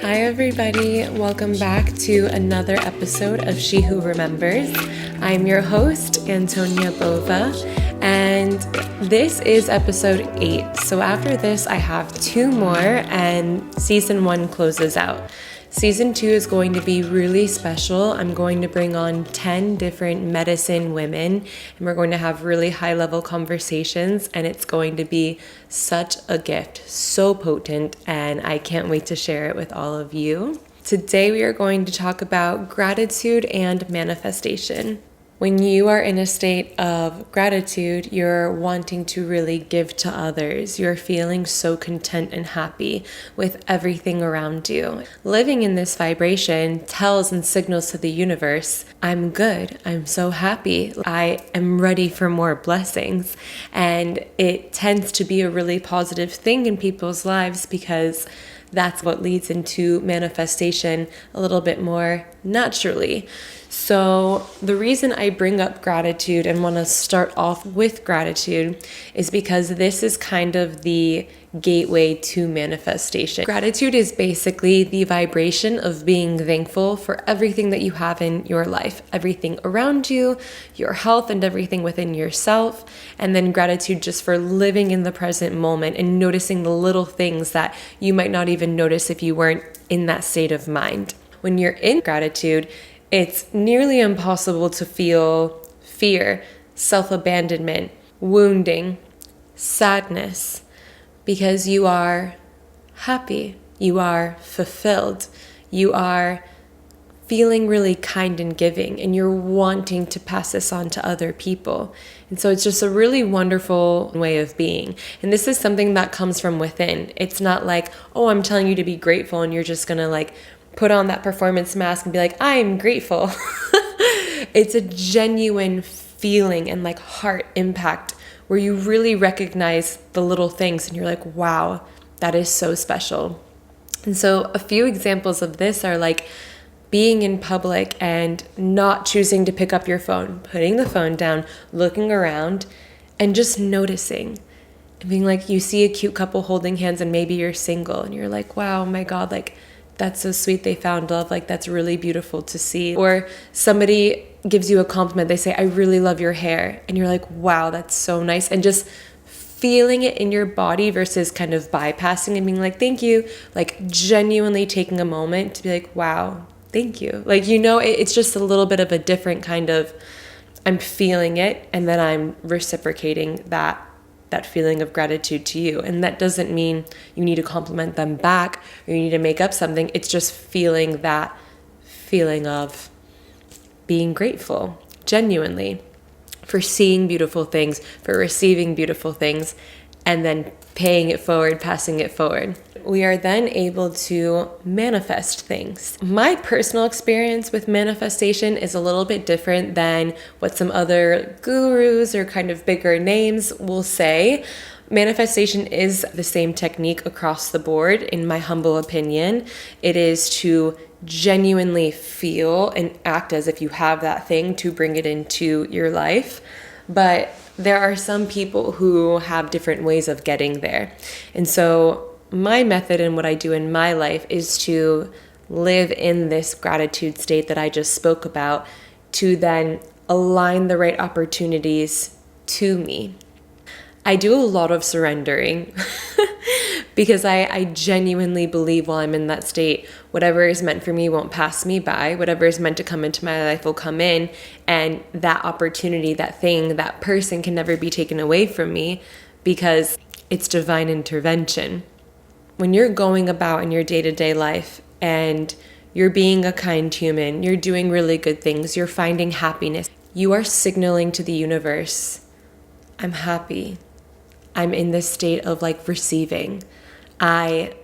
Hi everybody, welcome back to another episode of She Who Remembers. I'm your host, Antonia Bova, and this is episode 8. So after this, I have 2 more and season 1 closes out. Season 2 is going to be really special. I'm going to bring on 10 different medicine women, and we're going to have really high-level conversations, and it's going to be such a gift, so potent, and I can't wait to share it with all of you. Today we are going to talk about gratitude and manifestation. When you are in a state of gratitude, you're wanting to really give to others. You're feeling so content and happy with everything around you. Living in this vibration tells and signals to the universe, I'm good, I'm so happy, I am ready for more blessings. And it tends to be a really positive thing in people's lives because that's what leads into manifestation a little bit more naturally. So the reason I bring up gratitude and want to start off with gratitude is because this is kind of the gateway to manifestation. Gratitude is basically the vibration of being thankful for everything that you have in your life, everything around you, your health, and everything within yourself. And then gratitude just for living in the present moment and noticing the little things that you might not even notice if you weren't in that state of mind. When you're in gratitude, it's nearly impossible to feel fear, self-abandonment, wounding, sadness, because you are happy, you are fulfilled, you are feeling really kind and giving, and you're wanting to pass this on to other people. And so it's just a really wonderful way of being. And this is something that comes from within. It's not like, oh, I'm telling you to be grateful and you're just gonna put on that performance mask and be like, I'm grateful. It's a genuine feeling and heart impact where you really recognize the little things and you're like, wow, that is so special. And so a few examples of this are being in public and not choosing to pick up your phone, putting the phone down, looking around, and just noticing. And being you see a cute couple holding hands and maybe you're single and you're like, wow, my God, that's so sweet, they found love, that's really beautiful to see. Or somebody gives you a compliment, they say, I really love your hair. And you're like, wow, that's so nice. And just feeling it in your body versus kind of bypassing and being like, thank you. Genuinely taking a moment to be like, wow, thank you. It's just a little bit of a different kind of, I'm feeling it and then I'm reciprocating that feeling of gratitude to you. And that doesn't mean you need to compliment them back or you need to make up something. It's just feeling that feeling of being grateful, genuinely, for seeing beautiful things, for receiving beautiful things, and then paying it forward, passing it forward. We are then able to manifest things. My personal experience with manifestation is a little bit different than what some other gurus or kind of bigger names will say. Manifestation is the same technique across the board, in my humble opinion. It is to genuinely feel and act as if you have that thing to bring it into your life. But there are some people who have different ways of getting there. And so my method and what I do in my life is to live in this gratitude state that I just spoke about, to then align the right opportunities to me. I do a lot of surrendering because I genuinely believe while I'm in that state, whatever is meant for me won't pass me by. Whatever is meant to come into my life will come in, and that opportunity, that thing, that person can never be taken away from me because it's divine intervention. When you're going about in your day-to-day life and you're being a kind human, you're doing really good things, you're finding happiness, you are signaling to the universe, I'm happy. I'm in this state of receiving. I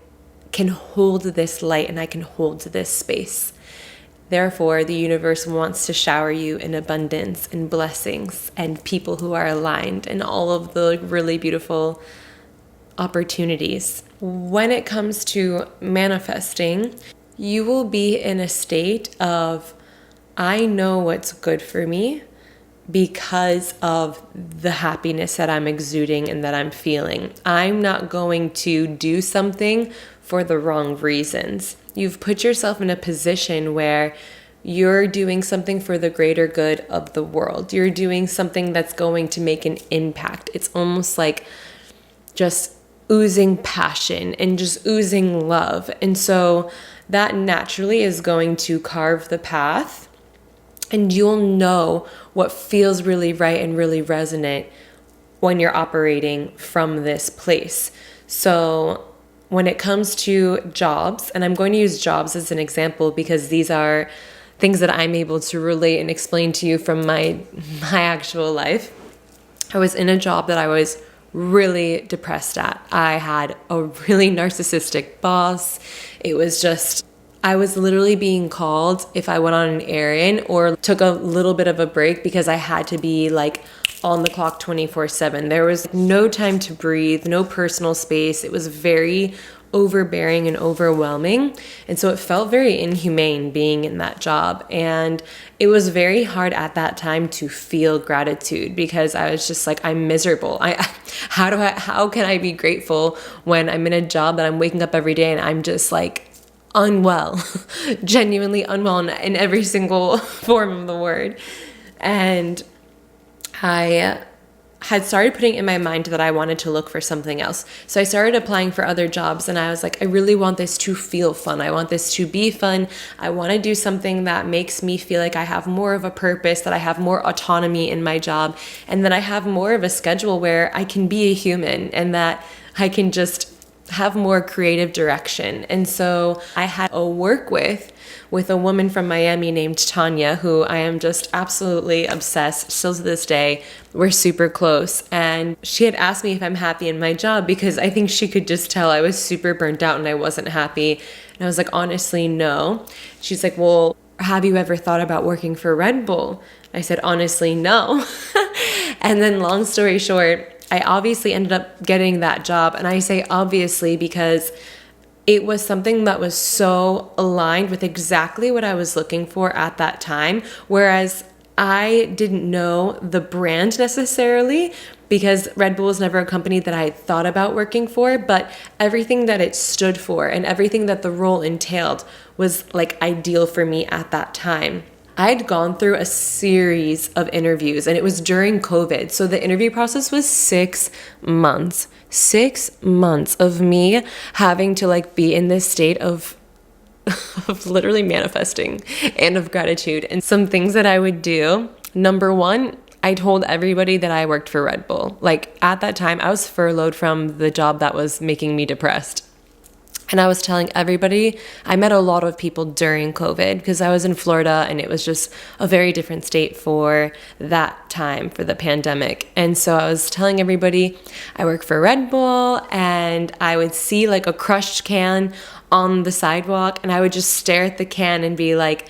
can hold this light and I can hold this space. Therefore, the universe wants to shower you in abundance and blessings and people who are aligned and all of the really beautiful opportunities. When it comes to manifesting, you will be in a state of, I know what's good for me because of the happiness that I'm exuding and that I'm feeling. I'm not going to do something for the wrong reasons. you've put yourself in a position where you're doing something for the greater good of the world. You're doing something that's going to make an impact. It's almost like just oozing passion and just oozing love. And so that naturally is going to carve the path, and you'll know what feels really right and really resonant when you're operating from this place. So when it comes to jobs, and I'm going to use jobs as an example because these are things that I'm able to relate and explain to you from my actual life. I was in a job that I was really depressed at. I had a really narcissistic boss. It was just, I was literally being called if I went on an errand or took a little bit of a break because I had to be like on the clock 24/7. There was no time to breathe, no personal space. It was very overbearing and overwhelming. And so it felt very inhumane being in that job. And it was very hard at that time to feel gratitude because I was just like, I'm miserable. How can I be grateful when I'm in a job that I'm waking up every day and I'm just like unwell, genuinely unwell in every single form of the word. And I had started putting in my mind that I wanted to look for something else. So I started applying for other jobs and I was like, I really want this to feel fun. I want this to be fun. I want to do something that makes me feel like I have more of a purpose, that I have more autonomy in my job, and that I have more of a schedule where I can be a human and that I can just have more creative direction. And so I had a work with a woman from Miami named Tanya, who I am just absolutely obsessed still to this day. We're super close. And she had asked me if I'm happy in my job because I think she could just tell I was super burnt out and I wasn't happy. And I was like, honestly, no. She's like, well, have you ever thought about working for Red Bull? I said, honestly, no. And then long story short, I obviously ended up getting that job. And I say obviously because it was something that was so aligned with exactly what I was looking for at that time. Whereas I didn't know the brand necessarily because Red Bull was never a company that I thought about working for, but everything that it stood for and everything that the role entailed was like ideal for me at that time. I'd gone through a series of interviews and it was during COVID. So the interview process was 6 months. 6 months of me having to like be in this state of literally manifesting and of gratitude. And some things that I would do. Number one, I told everybody that I worked for Red Bull. Like at that time, I was furloughed from the job that was making me depressed. And I was telling everybody, I met a lot of people during COVID because I was in Florida and it was just a very different state for that time, for the pandemic. And so I was telling everybody I work for Red Bull, and I would see like a crushed can on the sidewalk and I would just stare at the can and be like,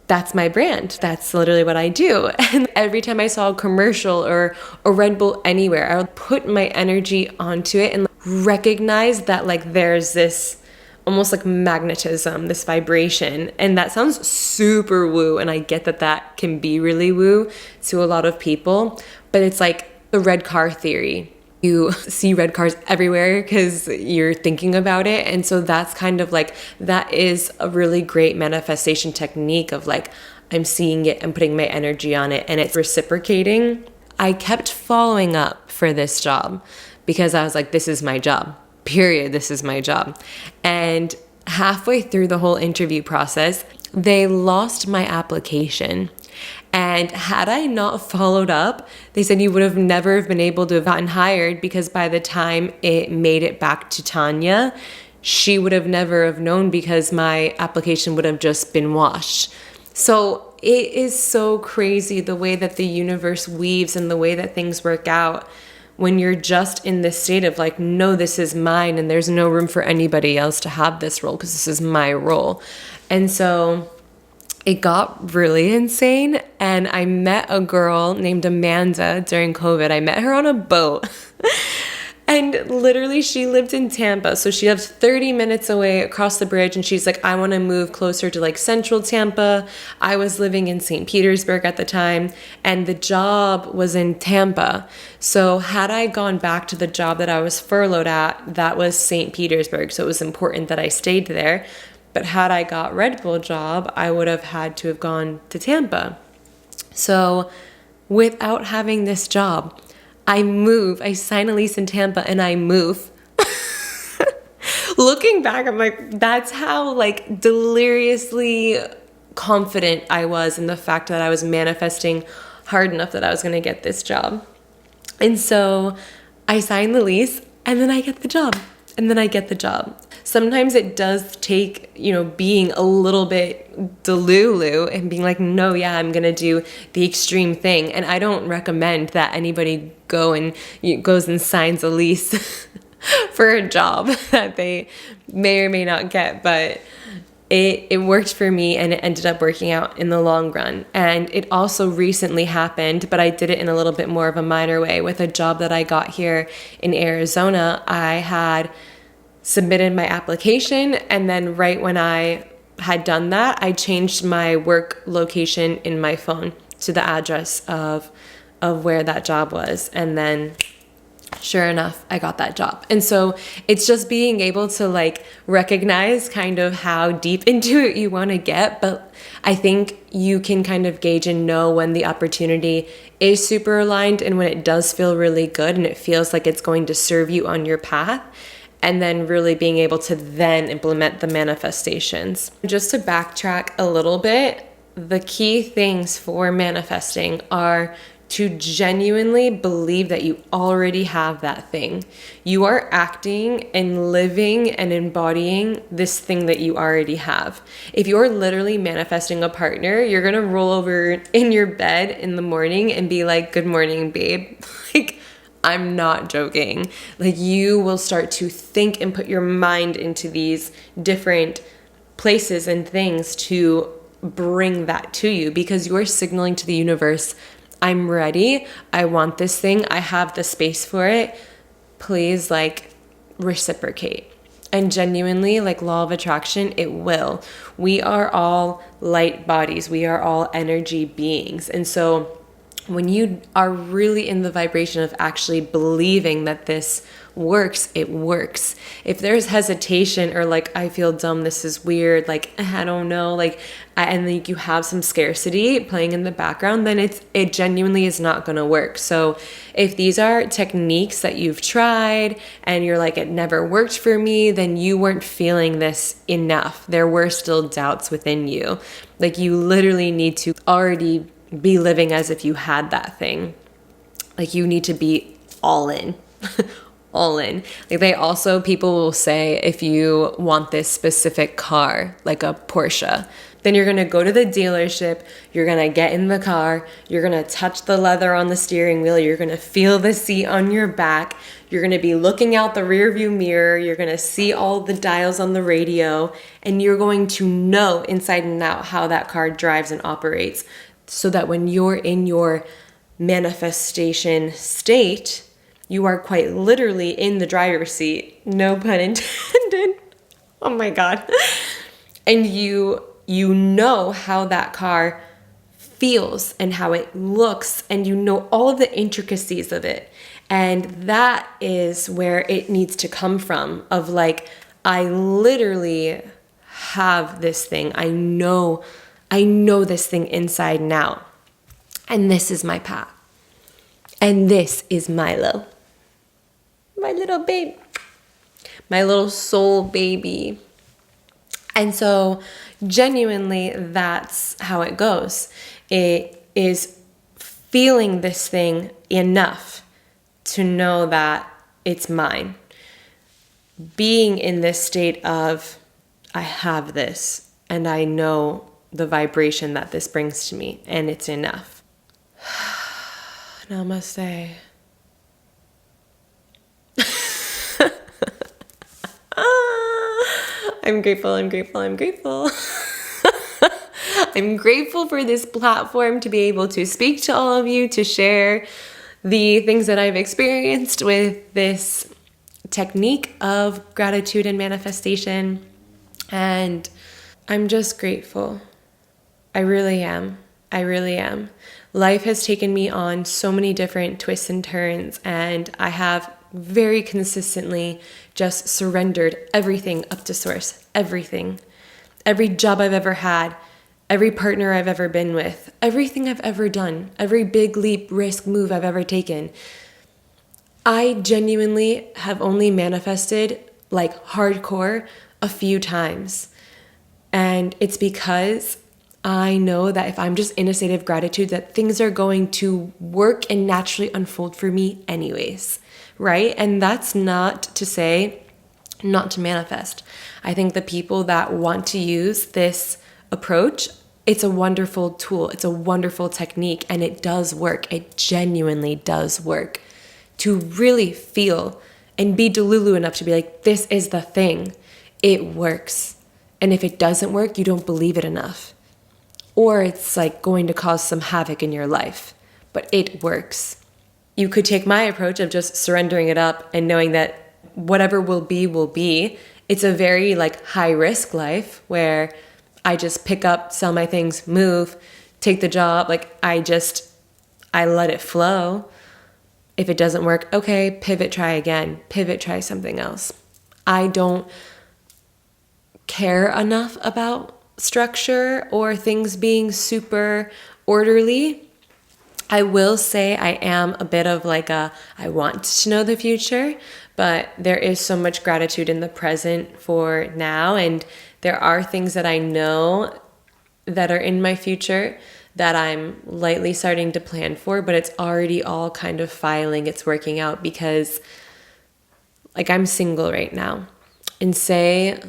that's my brand. That's literally what I do. And every time I saw a commercial or a Red Bull anywhere, I would put my energy onto it and recognize that like there's this almost like magnetism, this vibration. And that sounds super woo. And I get that that can be really woo to a lot of people, but it's like the red car theory. You see red cars everywhere because you're thinking about it. And so that's kind of like, that is a really great manifestation technique of like, I'm seeing it and putting my energy on it and it's reciprocating. I kept following up for this job because I was like, this is my job, period. This is my job. And halfway through the whole interview process, they lost my application. And had I not followed up, they said you would have never been able to have gotten hired because by the time it made it back to Tanya, she would have never have known because my application would have just been washed. So it is so crazy the way that the universe weaves and the way that things work out when you're just in this state of like, no, this is mine and there's no room for anybody else to have this role because this is my role. And so it got really insane, and I met a girl named Amanda during COVID. I met her on a boat, and literally she lived in Tampa, so she lived 30 minutes away across the bridge, and she's like, I want to move closer to like central Tampa. I was living in St. Petersburg at the time, and the job was in Tampa. So had I gone back to the job that I was furloughed at, that was St. Petersburg, so it was important that I stayed there. But had I got Red Bull job, I would have had to have gone to Tampa. So without having this job, I sign a lease in Tampa and I move. Looking back, I'm like, that's how like deliriously confident I was in the fact that I was manifesting hard enough that I was going to get this job. And so I sign the lease and then I get the job and then I get the job. Sometimes it does take, being a little bit delulu and being like, no, yeah, I'm going to do the extreme thing. And I don't recommend that anybody goes and signs a lease for a job that they may or may not get, but it worked for me and it ended up working out in the long run. And it also recently happened, but I did it in a little bit more of a minor way with a job that I got here in Arizona. I had submitted my application, and then right when I had done that, I changed my work location in my phone to the address of where that job was. And then sure enough, I got that job. And so it's just being able to like recognize kind of how deep into it you want to get. But I think you can kind of gauge and know when the opportunity is super aligned and when it does feel really good and it feels like it's going to serve you on your path. And then really being able to then implement the manifestations. Just to backtrack a little bit, the key things for manifesting are to genuinely believe that you already have that thing. You are acting and living and embodying this thing that you already have. If you're literally manifesting a partner, you're gonna roll over in your bed in the morning and be like, good morning, babe. Like, I'm not joking. Like, you will start to think and put your mind into these different places and things to bring that to you, because you're signaling to the universe, I'm ready. I want this thing. I have the space for it. Please, like, reciprocate. And genuinely, like law of attraction, it will. We are all light bodies. We are all energy beings. And so when you are really in the vibration of actually believing that this works, it works. If there's hesitation or like, I feel dumb, this is weird, like, I don't know, like, and like you have some scarcity playing in the background, then it genuinely is not going to work. So if these are techniques that you've tried and you're like, it never worked for me, then you weren't feeling this enough. There were still doubts within you. Like, you literally need to already be living as if you had that thing. Like, you need to be all in. All in. Like, people will say, if you want this specific car, like a Porsche, then you're going to go to the dealership, you're going to get in the car, you're going to touch the leather on the steering wheel, you're going to feel the seat on your back, you're going to be looking out the rear view mirror, you're going to see all the dials on the radio, and you're going to know inside and out how that car drives and operates, so that when you're in your manifestation state, you are quite literally in the driver's seat, no pun intended. Oh my God. And you know how that car feels and how it looks, and you know all of the intricacies of it. And that is where it needs to come from, of like, I literally have this thing. I know this thing inside and out. And this is my path. And this is Milo. My little babe. My little soul baby. And so genuinely, that's how it goes. It is feeling this thing enough to know that it's mine. Being in this state of, I have this, and I know the vibration that this brings to me, and it's enough. Namaste. I'm grateful. I'm grateful for this platform to be able to speak to all of you, to share the things that I've experienced with this technique of gratitude and manifestation. And I'm just grateful. I really am. Life has taken me on so many different twists and turns, and I have very consistently just surrendered everything up to source, everything. every job I've ever had, every partner I've ever been with, everything I've ever done, every big leap, risk, move I've ever taken. I genuinely have only manifested like hardcore a few times. And it's because I know that if I'm just in a state of gratitude, that things are going to work and naturally unfold for me anyways, right? And that's not to say not to manifest. I think the people that want to use this approach, it's a wonderful tool. It's a wonderful technique, and it does work. It genuinely does work to really feel and be delulu enough to be like, this is the thing. It works. And if it doesn't work, you don't believe it enough. Or it's like going to cause some havoc in your life, but it works. You could take my approach of just surrendering it up and knowing that whatever will be, will be. It's a very like high risk life where I just pick up, sell my things, move, take the job. Like I let it flow. If it doesn't work, okay, pivot, try again, pivot, try something else. I don't care enough about structure or things being super orderly. I will say I am a bit of like I want to know the future, but there is so much gratitude in the present for now. And there are things that I know that are in my future that I'm lightly starting to plan for, but it's already all kind of filing, it's working out because like I'm single right now. And say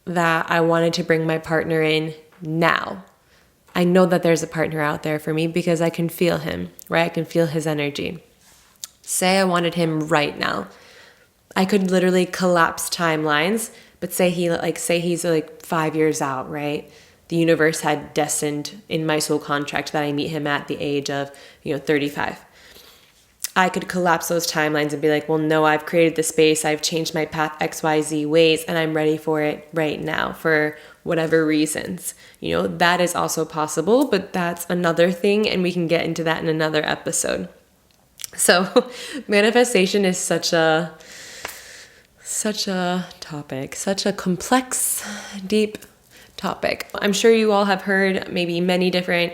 that I wanted to bring my partner in now. I know that there's a partner out there for me because I can feel him, right? I can feel his energy. Say I wanted him right now. I could literally collapse timelines, but say he's like 5 years out, right? The universe had destined in my soul contract that I meet him at the age of, 35. I could collapse those timelines and be like, well, no, I've created the space. I've changed my path XYZ ways and I'm ready for it right now for whatever reasons. That is also possible, but that's another thing. And we can get into that in another episode. So manifestation is such a topic, such a complex, deep topic. I'm sure you all have heard maybe many different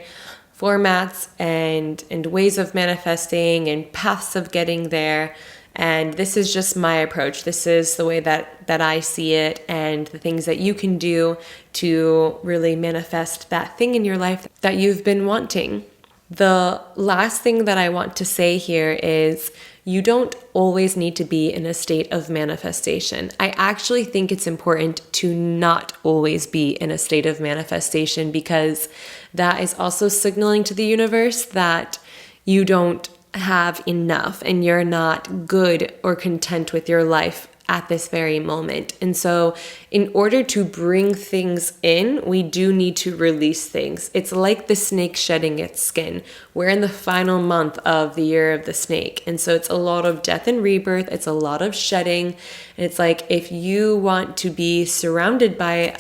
formats and ways of manifesting and paths of getting there. And this is just my approach. This is the way that I see it and the things that you can do to really manifest that thing in your life that you've been wanting. The last thing that I want to say here is you don't always need to be in a state of manifestation. I actually think it's important to not always be in a state of manifestation because that is also signaling to the universe that you don't have enough and you're not good or content with your life at this very moment. And so in order to bring things in, we do need to release things. It's like the snake shedding its skin. We're in the final month of the year of the snake. And so it's a lot of death and rebirth. It's a lot of shedding. And it's like if you want to be surrounded by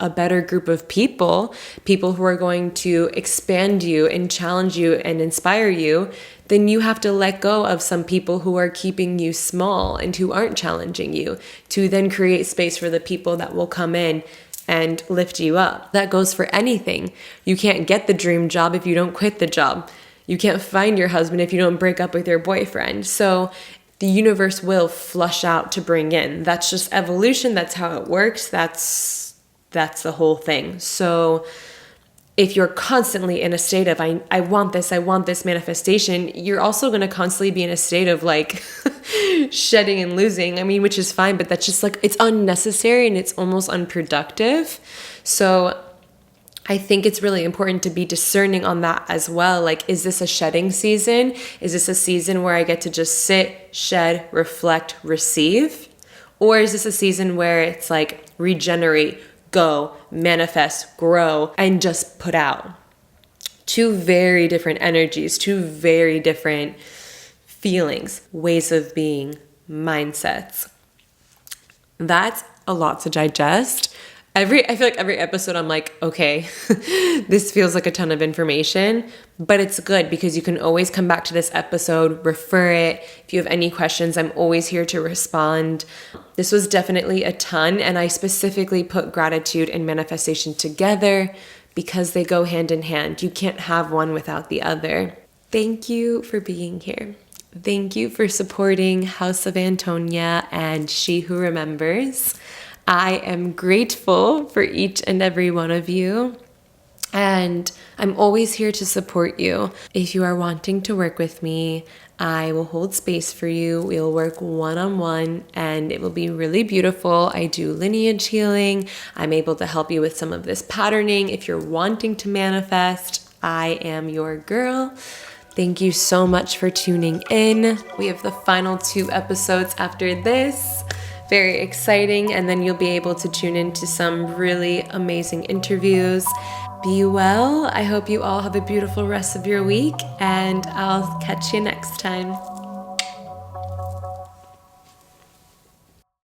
a better group of people who are going to expand you and challenge you and inspire you, then you have to let go of some people who are keeping you small and who aren't challenging you to then create space for the people that will come in and lift you up. That goes for anything. You can't get the dream job if you don't quit the job. You can't find your husband if you don't break up with your boyfriend. So the universe will flush out to bring in. That's just evolution. That's how it works. That's the whole thing. So if you're constantly in a state of, I want this manifestation, you're also going to constantly be in a state of like shedding and losing. I mean, which is fine, but that's just like, it's unnecessary and it's almost unproductive. So I think it's really important to be discerning on that as well. Like, is this a shedding season? Is this a season where I get to just sit, shed, reflect, receive? Or is this a season where it's like regenerate, go, manifest, grow, and just put out? Two very different energies, two very different feelings, ways of being, mindsets. That's a lot to digest. I feel like every episode I'm like, okay, this feels like a ton of information, but it's good because you can always come back to this episode, refer it. If you have any questions, I'm always here to respond. This was definitely a ton, and I specifically put gratitude and manifestation together because they go hand in hand. You can't have one without the other. Thank you for being here. Thank you for supporting House of Antonia and She Who Remembers. I am grateful for each and every one of you, and I'm always here to support you. If you are wanting to work with me, I will hold space for you. We'll work one-on-one, and it will be really beautiful. I do lineage healing. I'm able to help you with some of this patterning. If you're wanting to manifest, I am your girl. Thank you so much for tuning in. We have the final 2 episodes after this. Very exciting, and then you'll be able to tune into some really amazing interviews. Be well. I hope you all have a beautiful rest of your week, and I'll catch you next time.